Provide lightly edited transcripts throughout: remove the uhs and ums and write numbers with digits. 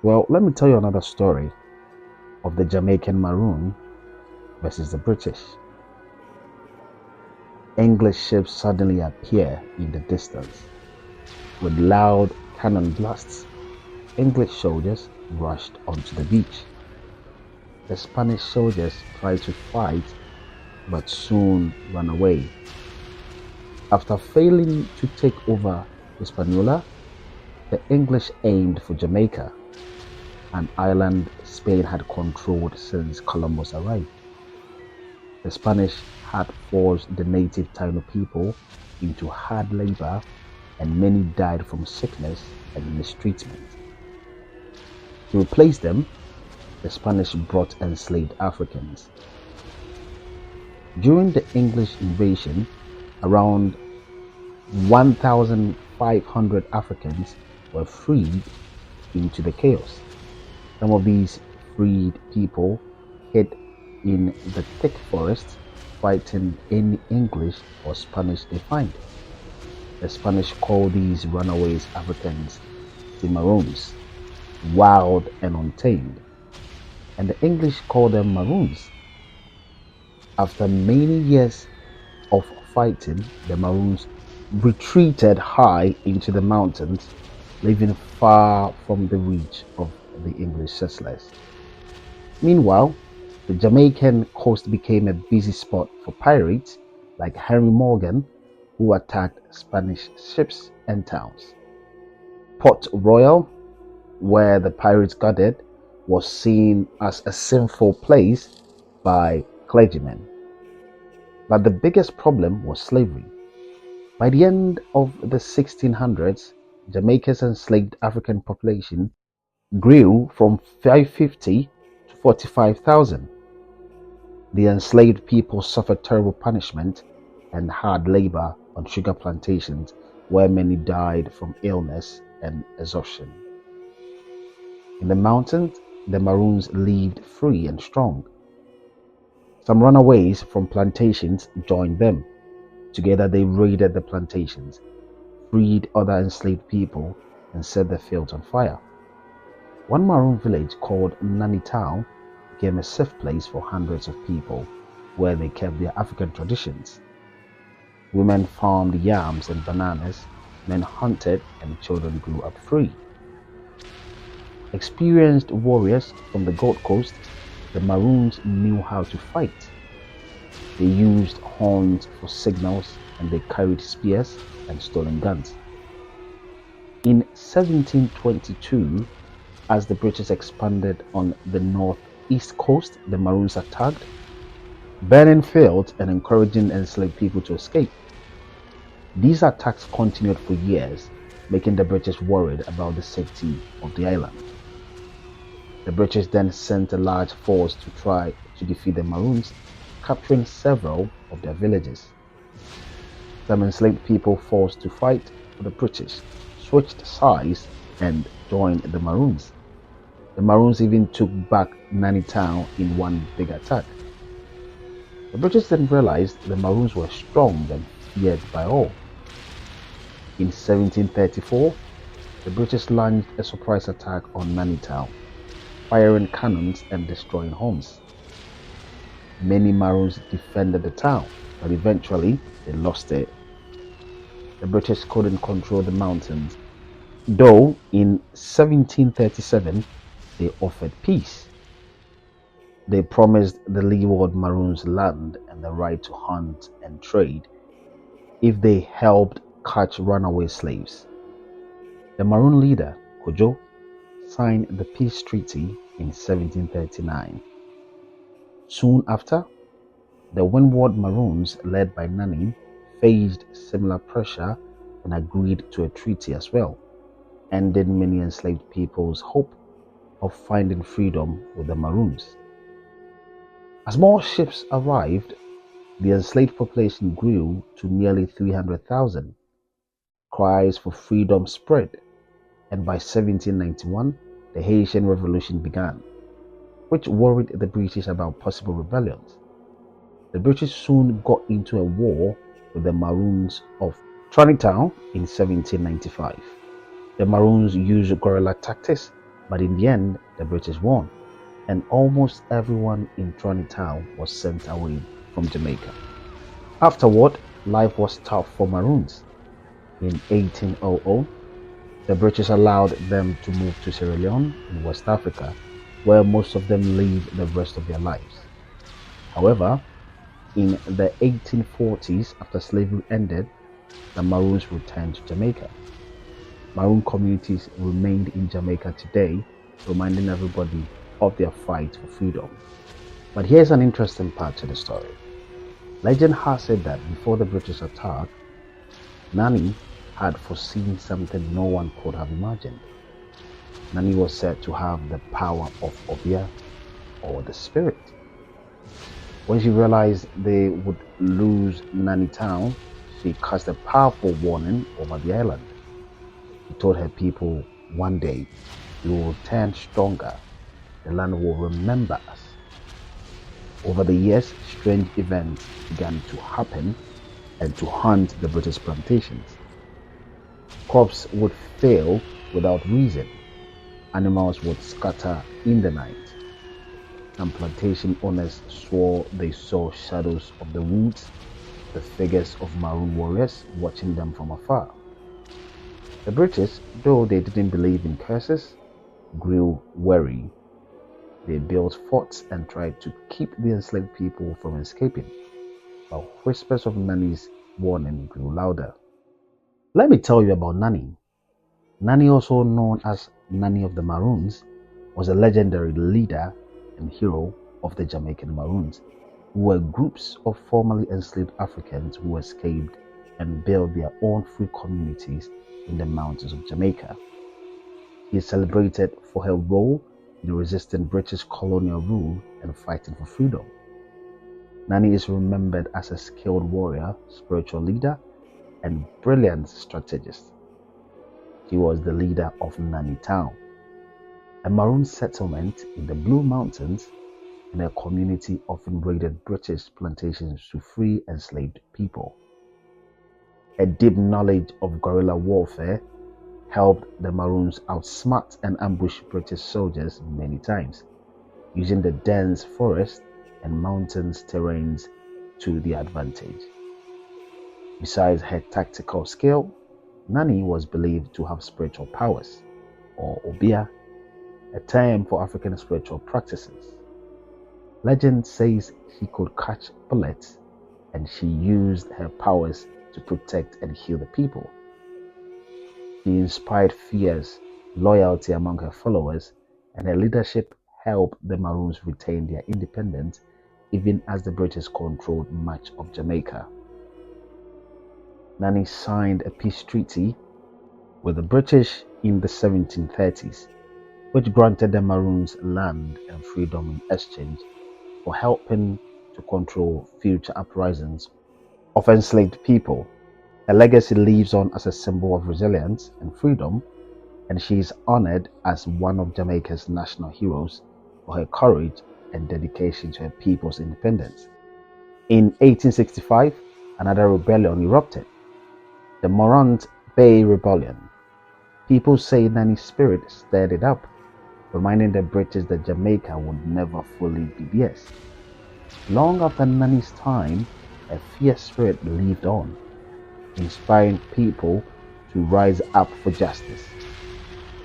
Well, let me tell you another story of the Jamaican Maroon versus the British. English ships suddenly appear in the distance. With loud cannon blasts, English soldiers rushed onto the beach. The Spanish soldiers tried to fight but soon ran away. After failing to take over Hispaniola, the English aimed for Jamaica, an island Spain had controlled since Columbus arrived. The Spanish had forced the native Taino people into hard labor, and many died from sickness and mistreatment. To replace them, the Spanish brought enslaved Africans. During the English invasion, around 1,500 Africans were freed into the chaos. Some of these freed people hid in the thick forest, fighting any English or Spanish they find. The Spanish call these runaways Africans the Maroons, wild and untamed, and the English call them Maroons. After many years of fighting, the Maroons retreated high into the mountains, living far from the reach of the English settlers. Meanwhile, the Jamaican coast became a busy spot for pirates like Henry Morgan, who attacked Spanish ships and towns. Port Royal, where the pirates gathered, was seen as a sinful place by clergymen. But the biggest problem was slavery. By the end of the 1600s, Jamaica's enslaved African population grew from 550 to 45,000. The enslaved people suffered terrible punishment and hard labor on sugar plantations, where many died from illness and exhaustion. In the mountains, the Maroons lived free and strong. Some runaways from plantations joined them. Together they raided the plantations, freed other enslaved people, and set the fields on fire. One Maroon village called Nanny became a safe place for hundreds of people, where they kept their African traditions. Women farmed yams and bananas, men hunted, and children grew up free. Experienced warriors from the Gold Coast, the Maroons knew how to fight. They used horns for signals, and they carried spears and stolen guns. In 1722, as the British expanded on the northeast coast, the Maroons attacked, burning fields and encouraging enslaved people to escape. These attacks continued for years, making the British worried about the safety of the island. The British then sent a large force to try to defeat the Maroons, capturing several of their villages. Some enslaved people forced to fight for the British switched sides and joined the Maroons. The Maroons even took back Nanny in one big attack. The British then realized the Maroons were strong and feared by all. In 1734, the British launched a surprise attack on Nanny, firing cannons and destroying homes. Many Maroons defended the town, but eventually they lost it. The British couldn't control the mountains, though in 1737 they offered peace. They promised the Leeward Maroons land and the right to hunt and trade if they helped catch runaway slaves. The Maroon leader, Kojo, signed the peace treaty in 1739. Soon after, the Windward Maroons, led by Nanny, faced similar pressure and agreed to a treaty as well, ending many enslaved people's hope of finding freedom with the Maroons. As more ships arrived, the enslaved population grew to nearly 300,000. Cries for freedom spread, and by 1791, the Haitian Revolution began, which worried the British about possible rebellions. The British soon got into a war with the Maroons of Trinidad in 1795. The Maroons used guerrilla tactics But in the end, the British won, and almost everyone in Town was sent away from Jamaica. Afterward, life was tough for Maroons. In 1800, the British allowed them to move to Sierra Leone in West Africa, where most of them lived the rest of their lives. However, in the 1840s, after slavery ended, the Maroons returned to Jamaica. Maroon communities remained in Jamaica today, reminding everybody of their fight for freedom. But here's an interesting part to the story. Legend has it that before the British attack, Nanny had foreseen something no one could have imagined. Nanny was said to have the power of Obia, or the spirit. When she realized they would lose Nanny Town, she cast a powerful warning over the island. She told her people, one day we will turn stronger, the land will remember us. Over the years, strange events began to happen and to haunt the British plantations. Crops would fail without reason. Animals would scatter in the night. And plantation owners swore they saw shadows of the woods, the figures of Maroon warriors watching them from afar. The British, though they didn't believe in curses, grew wary. They built forts and tried to keep the enslaved people from escaping, but whispers of Nanny's warning grew louder. Let me tell you about Nanny. Nanny, also known as Nanny of the Maroons, was a legendary leader and hero of the Jamaican Maroons, who were groups of formerly enslaved Africans who escaped and built their own free communities in the mountains of Jamaica. She is celebrated for her role in resisting British colonial rule and fighting for freedom. Nanny is remembered as a skilled warrior, spiritual leader, and brilliant strategist. She was the leader of Nanny Town, a Maroon settlement in the Blue Mountains, and her community often raided British plantations to free enslaved people. A deep knowledge of guerrilla warfare helped the Maroons outsmart and ambush British soldiers many times, using the dense forest and mountains terrains to their advantage. Besides her tactical skill, Nanny was believed to have spiritual powers, or Obia, a term for African spiritual practices. Legend says she could catch bullets, and she used her powers to protect and heal the people. She inspired fierce loyalty among her followers, and her leadership helped the Maroons retain their independence even as the British controlled much of Jamaica. Nanny signed a peace treaty with the British in the 1730s, which granted the Maroons land and freedom in exchange for helping to control future uprisings of enslaved people. Her legacy lives on as a symbol of resilience and freedom, and she is honored as one of Jamaica's national heroes for her courage and dedication to her people's independence. In 1865, another rebellion erupted, the Morant Bay Rebellion. People say Nanny's spirit stirred it up, reminding the British that Jamaica would never fully be theirs. Long after Nanny's time, a fierce spirit lived on, inspiring people to rise up for justice.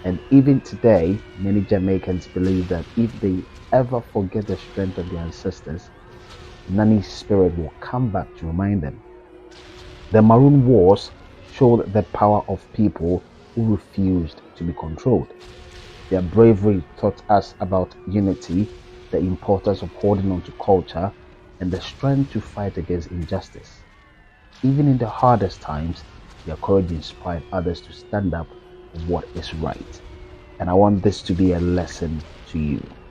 And even today, many Jamaicans believe that if they ever forget the strength of their ancestors, Nanny's spirit will come back to remind them. The Maroon Wars showed the power of people who refused to be controlled. Their bravery taught us about unity, the importance of holding on to culture, and the strength to fight against injustice. Even in the hardest times, their courage inspired others to stand up for what is right. And I want this to be a lesson to you.